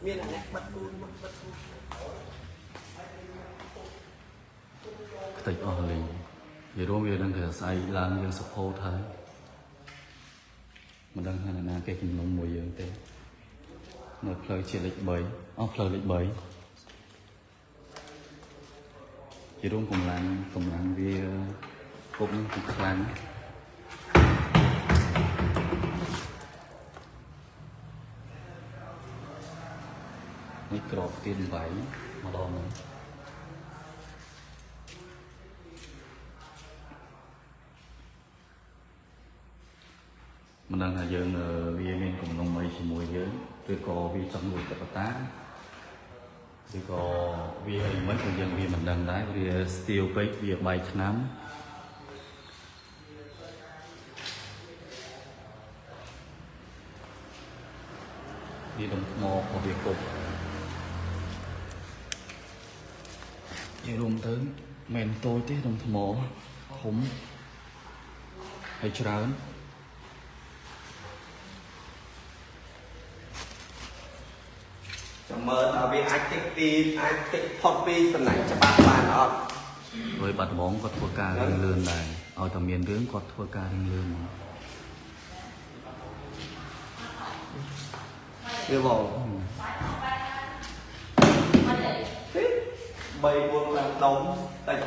miền này bật cùn tịch ở liền vì đó bây giờ đang thể xây làm dân support thấy mình đang hay là cái chừng nông mùi dân tế nó phơi chỉ lịch bảy phơi lịch bảy chỉ đúng cùng làm vì cũng làm mấy cột tiền vải mà đo nữa mình đang là dân vì mình cùng nông mây chỉ mùi giới tôi có vì trong người tập tá tôi có vì mấy con dân vì mình đang đái vì steel bake vì bay nắm vì đồng mò của việc cục như đồng tới men tôi tí đồng mò không hay trơn mơ tao bị ai tích phong pi phần này cho bạn đó với bát bóng có thua ca rừng lươn này ở tầm miền tướng có thua ca rừng lươn mà đưa vào bay buôn làm đống đây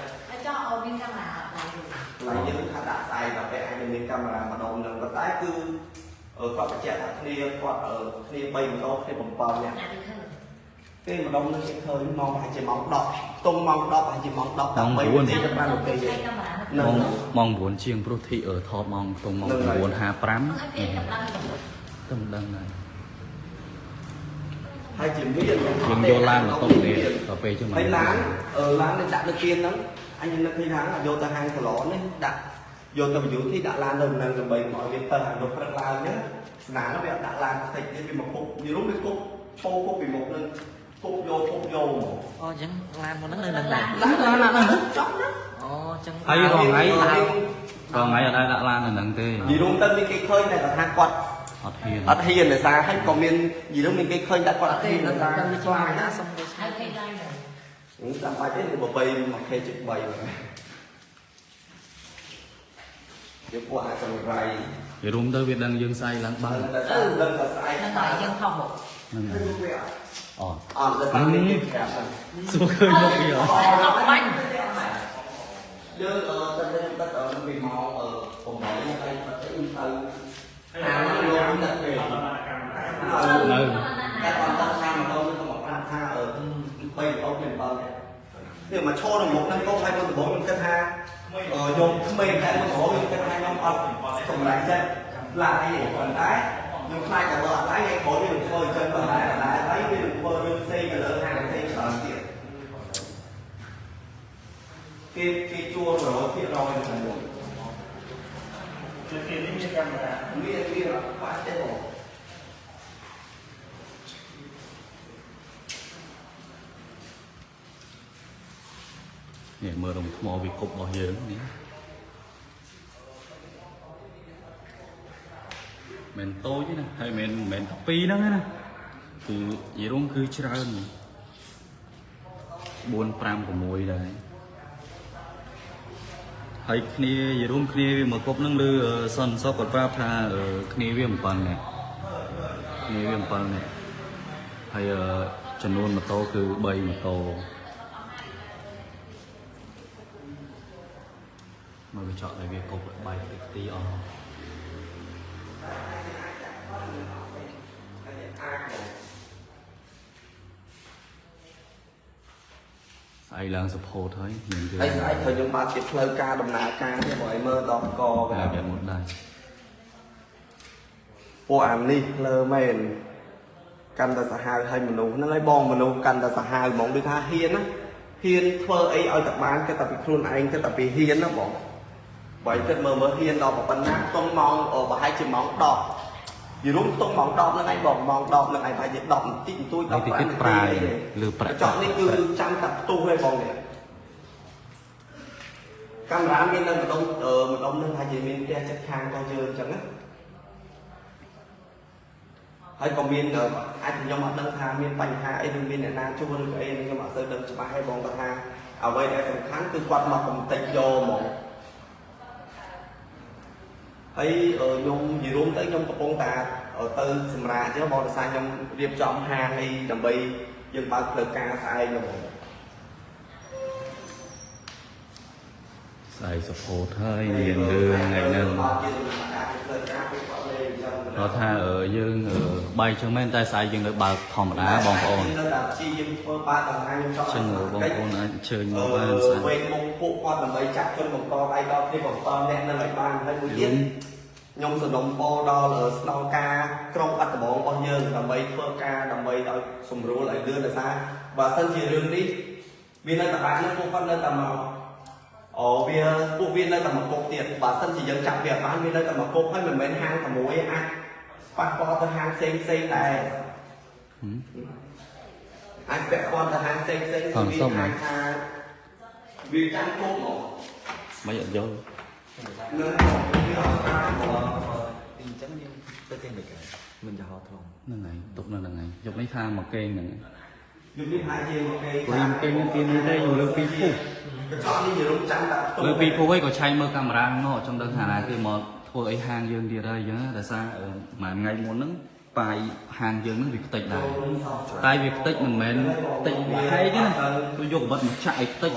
cho ở bên camera lại những thằng đã sai và cái anh bên camera mà đống là có tái cư ở quạt trẻ thật kia quạt ở kia bay một đâu kia bằng bò nha cái mà đông nó sẽ hơi mong hay chỉ mong đọc tung mong đọc hay chỉ mong đọc mong mấy buồn cái gì trong một kỳ mong buồn chiêng pro thị ở thọ mong tung mong buồn hà prám tâm đăng này hai chỉ biết nhưng vô lan là không tiền cà phê cho thấy mình láng láng nên đặt được tiền lắm anh nhìn thấy láng là vô ta hàng của ló nên đặt vô tầm dưới thì đã lan rồi nên là bày mọi việc tờ hàng đột phát lan nhé ná nó bị đã lan thịt nên bị một cục như lúc bị cục phô cục bị một nên cục vô chẳng làm một nó lên này lan chóc đó thấy còn ngày ở đây đã lan là nặng tê vì đúng tân đi cái khơi này là hai quạt ắt hiền là sao hay có miền gì đó mình cái khơi đã quạt hiền là sao cho ai đã xong rồi làm bài thế thì bộ bày mà khe chụp bày rồi chụp qua còn ray vậy đúng tới Việt đang dân say lắm ba lần là sai nó dân không một là sao mình kẹp số khơi một bây giờ chứ tân đây tất ở nó bị máu ở phòng đấy như đây và cái in tư nó luôn đặt về cái còn tân xa mà đâu nó một trăm tha ở bây giờ ông mình bao này nếu mà cho được một năm câu hai con bốn mình cân ha dùng mềm tại một số mình cân hai năm ông cùng lại chân là cái gì còn tái nhưng khai cả vợ tái nghe khối mình phơi chân và tái mình phơi mình xây cái lớn hàng xây sợ tiền cái chua rồi kia rồi là thành một cái như camera kia là quá chết rồi nè mưa đồng mò bị cục bỏ dướng nhé mình tôi chứ nè hay mình tập pi đó nè thì gì đúng cứ chơi buồn pram của mùi đây hay kia gì đúng kia mà cục nâng lư sân sau còn pram tha kia viêm phần này kia viêm phần này hay chân luôn mà to cứ bay mà to mà mình chọn lại việc cục bay tí on ai đang support thấy nhìn ai thời điểm ba tiếp lời ca đầm nạ ca như mọi mơ đọc co về để một đây bộ ảnh đi lơ mền căn ta sẽ hai hay mình nó lấy bong mình căn ta sẽ hai mong đi tha hiên á hiên thơ ấy ở tập bán cái tập khuôn anh cái tập hiên nó bỏ vậy cái mơ hiên đọc một phần nát tông mong ở hai chữ mong đọc vì đúng tông mong đọc là anh bỏ mong đọc là anh phải dịch đọc tí tôi đọc thì cái prai lừa prai chọn đi cứ trăm tập tu hay bong này camera mình lên một đông lên hai chị mình che chất khang coi chưa chẳng á ហើយក៏មានអាចខ្ញុំអត់ដឹងថាមានបញ្ហាអីឬមានអ្នកណាជួបឬអីខ្ញុំអត់ទៅដឹងច្បាស់ហើយបងគាត់ថាអ្វីដែលសំខាន់គឺគាត់មកកំតិចយកហ្មងហើយខ្ញុំនិយាយរួមទៅខ្ញុំកំពុងតែទៅសម្រាប់អញ្ចឹងបងដោយសារខ្ញុំរៀបចំហាងអីដើម្បីយើងបើកផ្លូវការស្អែកហ្នឹងបង ស្អែកសពោតហើយមានរឿងថ្ងៃហ្នឹងគាត់ថាយើងបាយចឹងមែនតែស្អែកយើងនៅបើកធម្មតាបងប្អូន ជាយើងធ្វើបាតដល់ថ្ងៃខ្ញុំចង់ ចឹងបងប្អូនអាចអញ្ជើញមកបានស្អែក វេនមុខពួកគាត់ដើម្បីចាក់ជនបង្កដៃដល់គ្នាបង្កអ្នកនៅឲ្យបានហើយមួយទៀតខ្ញុំសនំពរដល់ស្នងការក្រុងបាត់ដំបងរបស់យើងដើម្បីធ្វើការដើម្បីឲ្យសម្រួលឲ្យលឿនដោយសារបើសិនជារឿងនេះវានៅតែបាក់នេះពួកគាត់នៅតែមកវាពួកវានៅតែមកគុកទៀតបើសិនជាយើងចាប់វាបានវានៅតែមកគុកហើយមិនមែនហាងតែមួយអាចប៉ះពាល់ទៅហាងផ្សេងដែរអាចពាក់ព័ន្ធទៅហាងផ្សេងវាអាចថាវាចាំគុកមក មិនអត់យល់ នៅវាអត់បានមក អញ្ចឹងយើងទៅទាំងនេះមិនចាហោថ្លង ហ្នឹងហើយទុកនៅហ្នឹងហើយយកនេះថាមកគេងហ្នឹង យុគនេះហាជាមកគេ ព្រមគេងទីនេះទេយកលើពីពុះ កញ្ចក់នេះជារូបចាំដាក់ លើពីពុះឯងក៏ឆៃមើលកាមេរ៉ានោះចង់ដឹងថាណាគេមកធ្វើអីហាងយើងទៀតហើយអញ្ចឹងតែសារមួយថ្ងៃមុនហ្នឹងបាយហាងយើងហ្នឹងវាខ្ទេចដែរតែវាខ្ទេចមិនមែនខ្ទេចវាហែកទេណាtôiយកបិទមកចាក់ឲ្យខ្ទេច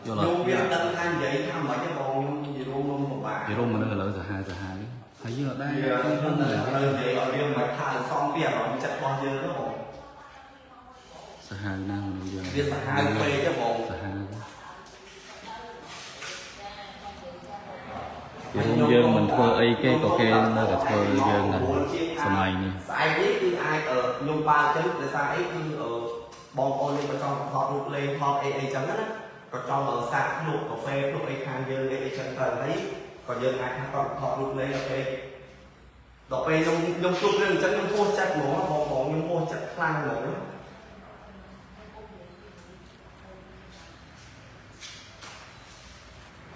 យល់អត់ ខ្ញុំវាដឹងថានិយាយថាមិនទេបងខ្ញុំនិយាយរួមពិបាក និយាយរួមមិនឥឡូវសាហាវហើយយើងអត់ដែរ វានិយាយឲ្យវាមិនថាសំពីអារម្មណ៍ចិត្តរបស់យើងទេបង សាហាវណាស់មនុស្សយើង វាសាហាវពេកទេបង សាហាវយើងមិនធ្វើអីគេក៏គេនៅតែធ្វើយើងដែរសម័យនេះ ស្អែកនេះគឺអាចខ្ញុំបើអញ្ចឹងដោយសារអីគឺបងប្អូនយើងក៏ចង់ថតរូបលេងថតអីចឹងណាក៏ចង់សាកភ្លុកកាហ្វេភ្លុកអីខាងយើងអីចឹងទៅហើយក៏យើងអាចថាគាត់ថតរូបលេងដល់ពេលខ្ញុំជួបរឿងអញ្ចឹងខ្ញុំពោះចិត្តហ្មងបងខ្ញុំពោះចិត្តខ្លាំងហ្មង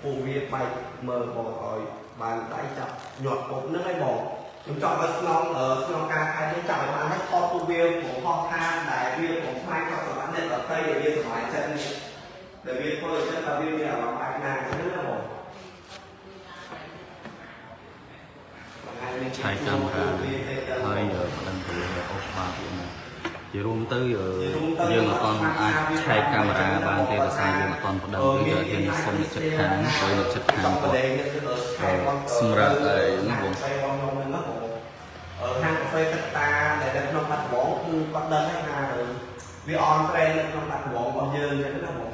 ពួកវាបែកមើលបងឲ្យបានដៃចាប់ញាត់ពុកហ្នឹងហើយបងខ្ញុំចង់ឲ្យស្នងការខែនេះចាប់ឲ្យបានឲ្យថតពួកវាព្រោះថតថាដែលវាผมខ្លាចគាត់សម្រាប់អ្នកដទៃដែលវាសម្រាប់ចិត្តនេះដែលវាធ្វើអញ្ចឹងតែវាមានអារម្មណ៍បែកណាអញ្ចឹងណាបង ឆៃកាមេរ៉ាហើយបណ្ដឹងទៅអូសបាទទៀតណាជារួមទៅយើងអត់ទាន់អាចឆែកកាមេរ៉ាបានទេដោយសារយើងអត់ទាន់បណ្ដឹងគឺយើងសុំអ្នកចិត្តខាងហើយអ្នកចិត្តខាងគាត់សម្រាប់អីណាបង ហាងកាហ្វេទឹកតាដែលនៅក្នុងបាត់ដំបងគឺគាត់ដឹងហើយថាវាអនត្រេននៅក្នុងបាត់ដំបងរបស់យើងអញ្ចឹងណាបង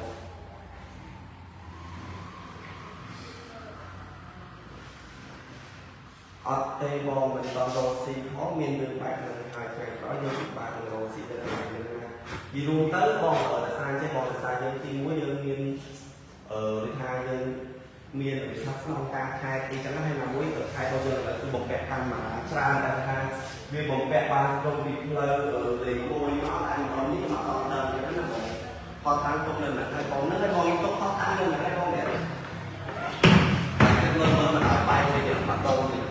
អត់ទេបងមិនតរស៊ីផងមានរឿងបែបហ្នឹងហើយថ្ងៃក្រោយយើងពិបាកនឹងរកស៊ីទៅតាមយើងណានិយាយរួមទៅបងដោយសារចេះបងដោយសារយើងទីមួយយើងមានដូចថាយើងមានវិសាស្ត្រក្នុងការខែទីចឹងហើយណាមួយទៅខែរបស់យើងគឺបំពាក់កាមេរ៉ាច្រើនតែថាវាបំពាក់បានក្នុងពីផ្លូវលេខ1មកតែម្ដងនេះមកដល់ដល់ចឹងណាបងផតតាមទុកនៅណាហើយបងហ្នឹងហើយបងទុកផតតាមនៅណាហើយបងនេះមើលមិនឲ្យបាយវិញមកដល់នេះ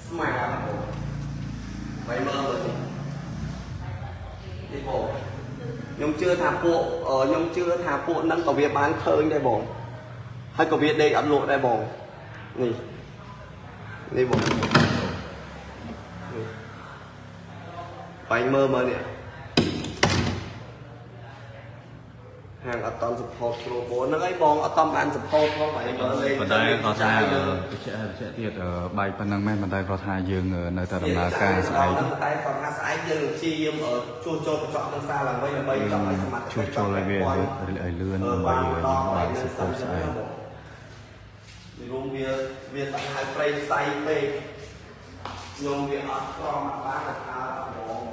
ស្មារតីបងបាយមើលនេះនេះបងខ្ញុំជឿថាពួកហ្នឹងក៏វាបានឃើញដែរបងហើយក៏វាដេកអត់លក់ដែរបងនេះបងបាយមើលនេះហាងអត់តន់ support គ្រូបូនហ្នឹងឯងបងអត់តន់បាន support ផងបាយមើលលេង ប៉ុន្តែគាត់ថាបច្ចេកទៀតបាយប៉ុណ្ណឹងមែនប៉ុន្តែគាត់ថាយើងនៅតែដំណើរការស្អែក តែគាត់ថាស្អែកយើងព្យាយាមជួសជុលកញ្ចក់នឹងសារឡើងវិញដើម្បីចង់ឲ្យសមត្ថភាព ជួសជុលឲ្យវាឲ្យលឿនដើម្បីបានសុខស្អែក រួមវាសាហាវព្រៃផ្សៃពេកខ្ញុំវាអត់ក្រមអត់បានថាអត់ហ្មង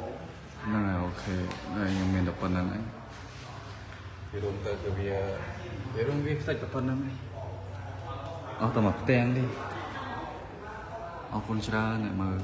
ហ្នឹងហើយអូខេហើយខ្ញុំមានតែប៉ុណ្្នឹងឯងវារួមទៅគឺវារួមវាខ្សាច់តែប៉ុណ្្នឹងឯងអស់តែមកផ្ទាំងទេអរគុណច្រើនអ្នកមើល